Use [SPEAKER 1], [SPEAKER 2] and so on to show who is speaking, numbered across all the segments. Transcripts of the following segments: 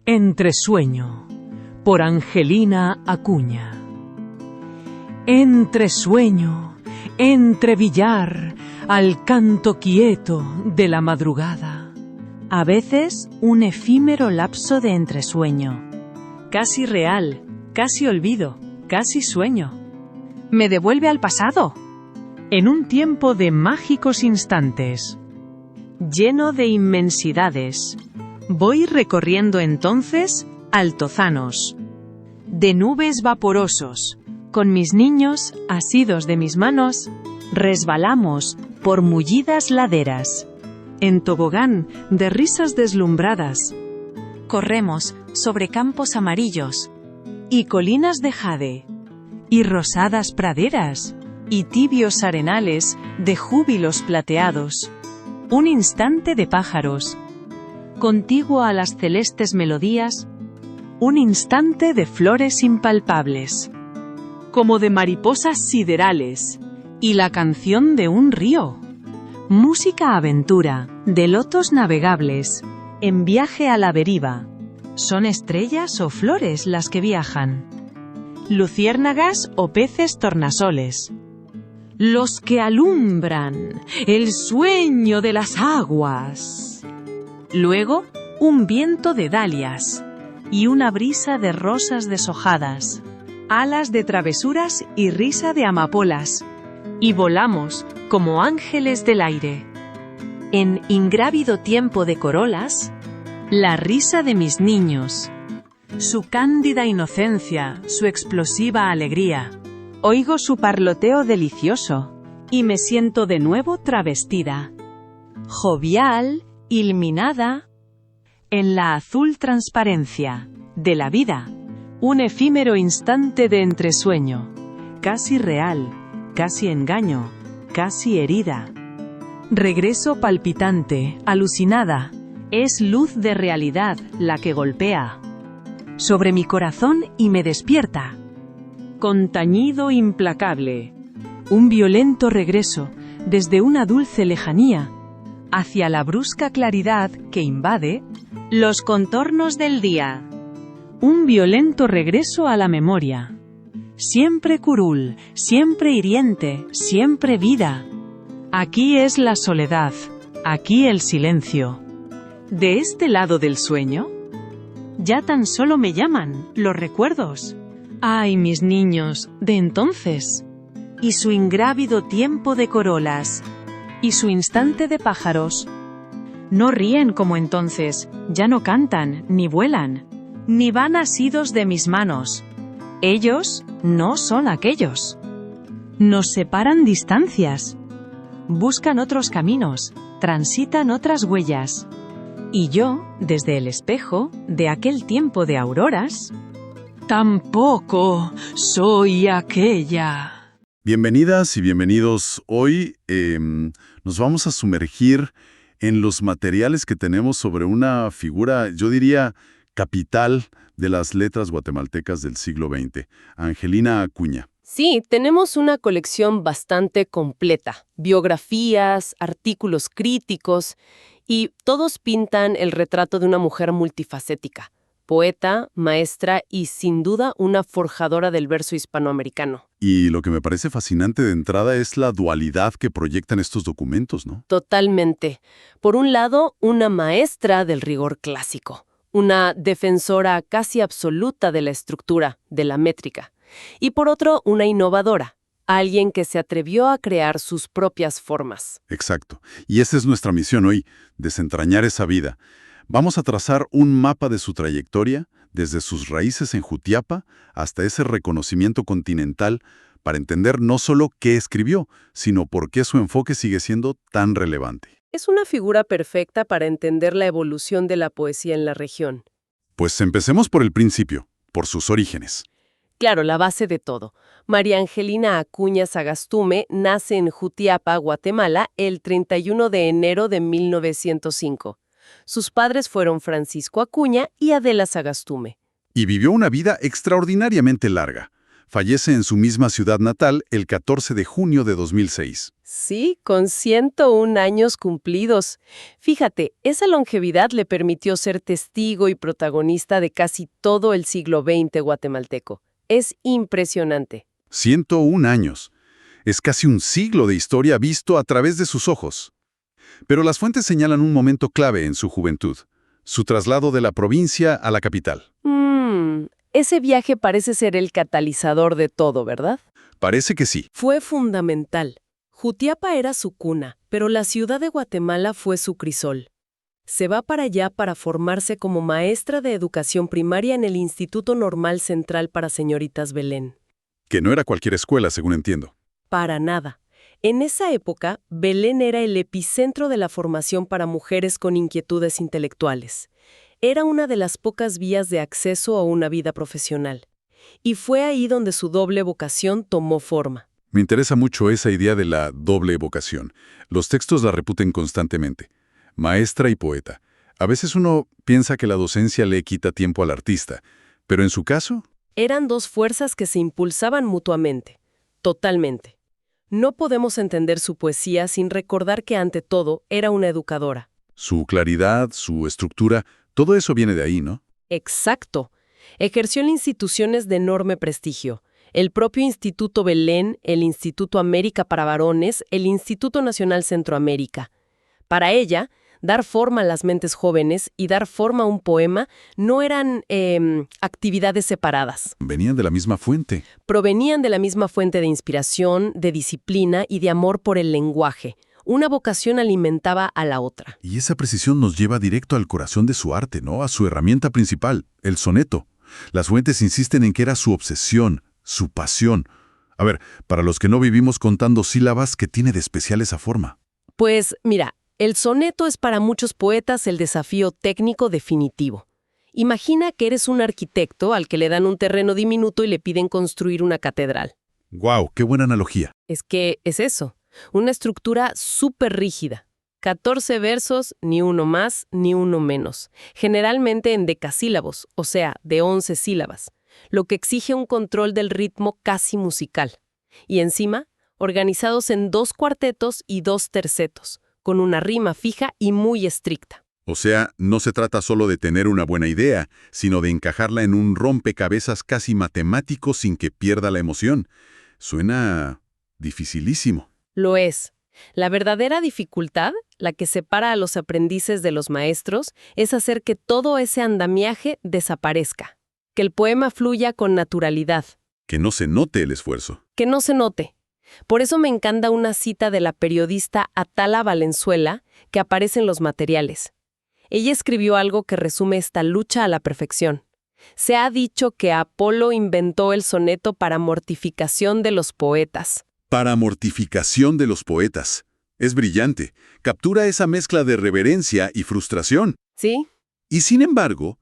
[SPEAKER 1] Entresueño, por Angelina Acuña. Entresueño, entrevillar al canto quieto de la madrugada.
[SPEAKER 2] A veces un efímero lapso de entresueño.
[SPEAKER 1] Casi real, casi olvido, casi sueño.
[SPEAKER 2] Me devuelve al pasado.
[SPEAKER 1] En un tiempo de mágicos instantes.
[SPEAKER 2] Lleno de inmensidades. Voy recorriendo entonces altozanos. De nubes vaporosos. Con mis niños, asidos de mis manos, resbalamos por mullidas laderas.
[SPEAKER 1] En tobogán de risas deslumbradas.
[SPEAKER 2] Corremos sobre campos amarillos. Y colinas de jade.
[SPEAKER 1] Y rosadas praderas.
[SPEAKER 2] Y tibios arenales de júbilos plateados. Un instante de pájaros. Contiguo a las celestes melodías. Un instante de flores impalpables.
[SPEAKER 1] Como de mariposas siderales.
[SPEAKER 2] Y la canción de un río. Música aventura, de lotos navegables. En viaje a la deriva. ¿Son estrellas o flores las que viajan? Luciérnagas o peces tornasoles.
[SPEAKER 1] Los que alumbran el sueño de las aguas.
[SPEAKER 2] Luego, un viento de dalias. Y una brisa de rosas deshojadas. Alas de travesuras y risa de amapolas.
[SPEAKER 1] Y volamos como ángeles del aire.
[SPEAKER 2] En ingrávido tiempo de corolas, la risa de mis niños. Su cándida inocencia, su explosiva alegría. Oigo su parloteo delicioso, y me siento de nuevo travestida. Jovial, iluminada, en la azul transparencia de la vida. Un efímero instante de entresueño, casi real, casi engaño, casi herida. Regreso palpitante, alucinada, es luz de realidad la que golpea sobre mi corazón y me despierta. Con tañido implacable, un violento regreso desde una dulce lejanía hacia la brusca claridad que invade los contornos del día. Un violento regreso a la memoria. Siempre curul, siempre hiriente, siempre vida. Aquí es la soledad, aquí el silencio. ¿De este lado del sueño? Ya tan solo me llaman los recuerdos. Ay, mis niños, de entonces. Y su ingrávido tiempo de corolas. Y su instante de pájaros. No ríen como entonces, ya no cantan, ni vuelan, ni van asidos de mis manos. Ellos no son aquellos. Nos separan distancias. Buscan otros caminos, transitan otras huellas. Y yo, desde el espejo de aquel tiempo de auroras,
[SPEAKER 1] tampoco soy aquella.
[SPEAKER 3] Bienvenidas y bienvenidos. Hoy nos vamos a sumergir en los materiales que tenemos sobre una figura, yo diría, capital de las letras guatemaltecas del siglo XX, Angelina Acuña.
[SPEAKER 4] Sí, tenemos una colección bastante completa. Biografías, artículos críticos, y todos pintan el retrato de una mujer multifacética. Poeta, maestra y sin duda una forjadora del verso hispanoamericano.
[SPEAKER 3] Y lo que me parece fascinante de entrada es la dualidad que proyectan estos documentos, ¿no?
[SPEAKER 4] Totalmente. Por un lado, una maestra del rigor clásico, una defensora casi absoluta de la estructura, de la métrica. Y por otro, una innovadora, alguien que se atrevió a crear sus propias formas.
[SPEAKER 3] Exacto. Y esa es nuestra misión hoy, desentrañar esa vida. Vamos a trazar un mapa de su trayectoria, desde sus raíces en Jutiapa hasta ese reconocimiento continental, para entender no solo qué escribió, sino por qué su enfoque sigue siendo tan relevante.
[SPEAKER 4] Es una figura perfecta para entender la evolución de la poesía en la región.
[SPEAKER 3] Pues empecemos por el principio, por sus orígenes.
[SPEAKER 4] Claro, la base de todo. María Angelina Acuña Sagastume nace en Jutiapa, Guatemala, el 31 de enero de 1905. Sus padres fueron Francisco Acuña y Adela Sagastume.
[SPEAKER 3] Y vivió una vida extraordinariamente larga. Fallece en su misma ciudad natal el 14 de junio de 2006.
[SPEAKER 4] Sí, con 101 años cumplidos. Fíjate, esa longevidad le permitió ser testigo y protagonista de casi todo el siglo XX guatemalteco. Es impresionante.
[SPEAKER 3] 101 años. Es casi un siglo de historia visto a través de sus ojos. Pero las fuentes señalan un momento clave en su juventud, su traslado de la provincia a la capital.
[SPEAKER 4] Ese viaje parece ser el catalizador de todo, ¿verdad?
[SPEAKER 3] Parece que sí.
[SPEAKER 4] Fue fundamental. Jutiapa era su cuna, pero la ciudad de Guatemala fue su crisol. Se va para allá para formarse como maestra de educación primaria en el Instituto Normal Central para Señoritas Belén.
[SPEAKER 3] Que no era cualquier escuela, según entiendo.
[SPEAKER 4] Para nada. En esa época, Belén era el epicentro de la formación para mujeres con inquietudes intelectuales. Era una de las pocas vías de acceso a una vida profesional. Y fue ahí donde su doble vocación tomó forma.
[SPEAKER 3] Me interesa mucho esa idea de la doble vocación. Los textos la reputen constantemente. Maestra y poeta. A veces uno piensa que la docencia le quita tiempo al artista, pero en su caso...
[SPEAKER 4] Eran dos fuerzas que se impulsaban mutuamente. Totalmente. No podemos entender su poesía sin recordar que ante todo era una educadora.
[SPEAKER 3] Su claridad, su estructura, todo eso viene de ahí, ¿no?
[SPEAKER 4] Exacto. Ejerció en instituciones de enorme prestigio. El propio Instituto Belén, el Instituto América para Varones, el Instituto Nacional Centroamérica. Para ella, dar forma a las mentes jóvenes y dar forma a un poema no eran actividades separadas.
[SPEAKER 3] Venían de la misma fuente.
[SPEAKER 4] Provenían de la misma fuente de inspiración, de disciplina y de amor por el lenguaje. Una vocación alimentaba a la otra.
[SPEAKER 3] Y esa precisión nos lleva directo al corazón de su arte, ¿no? A su herramienta principal, el soneto. Las fuentes insisten en que era su obsesión, su pasión. A ver, para los que no vivimos contando sílabas, ¿qué tiene de especial esa forma?
[SPEAKER 4] Pues, mira, el soneto es para muchos poetas el desafío técnico definitivo. Imagina que eres un arquitecto al que le dan un terreno diminuto y le piden construir una catedral.
[SPEAKER 3] ¡Guau! ¡Qué buena analogía!
[SPEAKER 4] Es que es eso, una estructura súper rígida. 14 versos, ni uno más, ni uno menos. Generalmente en decasílabos, o sea, de 11 sílabas, lo que exige un control del ritmo casi musical. Y encima, organizados en 2 cuartetos y 2 tercetos, con una rima fija y muy estricta.
[SPEAKER 3] O sea, no se trata solo de tener una buena idea, sino de encajarla en un rompecabezas casi matemático sin que pierda la emoción. Suena dificilísimo.
[SPEAKER 4] Lo es. La verdadera dificultad, la que separa a los aprendices de los maestros, es hacer que todo ese andamiaje desaparezca. Que el poema fluya con naturalidad.
[SPEAKER 3] Que no se note el esfuerzo.
[SPEAKER 4] Que no se note. Por eso me encanta una cita de la periodista Atala Valenzuela que aparece en los materiales. Ella escribió algo que resume esta lucha a la perfección. Se ha dicho que Apolo inventó el soneto para mortificación de los poetas.
[SPEAKER 3] Para mortificación de los poetas. Es brillante. Captura esa mezcla de reverencia y frustración.
[SPEAKER 4] ¿Sí?
[SPEAKER 3] Y sin embargo,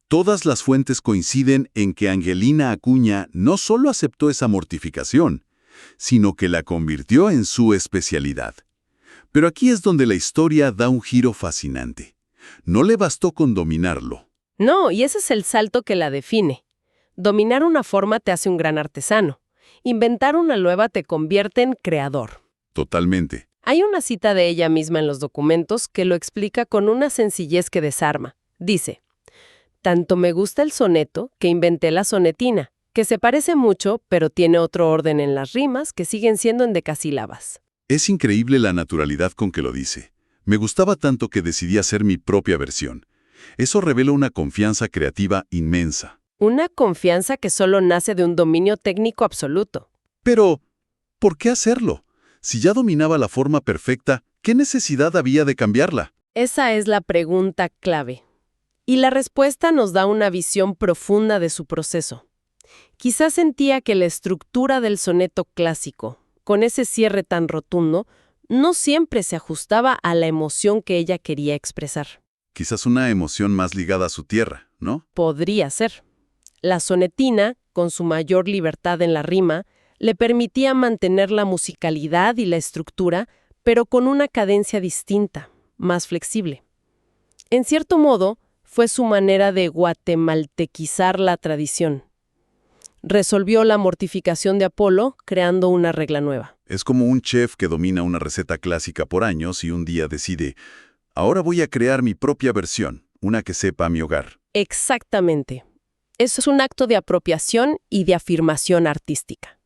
[SPEAKER 3] todas las fuentes coinciden en que Angelina Acuña no solo aceptó esa mortificación, sino que la convirtió en su especialidad. Pero aquí es donde la historia da un giro fascinante. No le bastó con dominarlo.
[SPEAKER 4] No, y ese es el salto que la define. Dominar una forma te hace un gran artesano. Inventar una nueva te convierte en creador.
[SPEAKER 3] Totalmente.
[SPEAKER 4] Hay una cita de ella misma en los documentos que lo explica con una sencillez que desarma. Dice, «Tanto me gusta el soneto que inventé la sonetina, que se parece mucho, pero tiene otro orden en las rimas que siguen siendo en decasílabas».
[SPEAKER 3] Es increíble la naturalidad con que lo dice. Me gustaba tanto que decidí hacer mi propia versión. Eso revela una confianza creativa inmensa.
[SPEAKER 4] Una confianza que solo nace de un dominio técnico absoluto.
[SPEAKER 3] Pero, ¿por qué hacerlo? Si ya dominaba la forma perfecta, ¿qué necesidad había de cambiarla?
[SPEAKER 4] Esa es la pregunta clave. Y la respuesta nos da una visión profunda de su proceso. Quizás sentía que la estructura del soneto clásico, con ese cierre tan rotundo, no siempre se ajustaba a la emoción que ella quería expresar.
[SPEAKER 3] Quizás una emoción más ligada a su tierra, ¿no?
[SPEAKER 4] Podría ser. La sonetina, con su mayor libertad en la rima, le permitía mantener la musicalidad y la estructura, pero con una cadencia distinta, más flexible. En cierto modo, fue su manera de guatemaltequizar la tradición. resolvió la mortificación de Apolo creando una regla nueva.
[SPEAKER 3] Es como un chef que domina una receta clásica por años y un día decide, ahora voy a crear mi propia versión, una que sepa a mi hogar.
[SPEAKER 4] Exactamente. Eso es un acto de apropiación y de afirmación artística.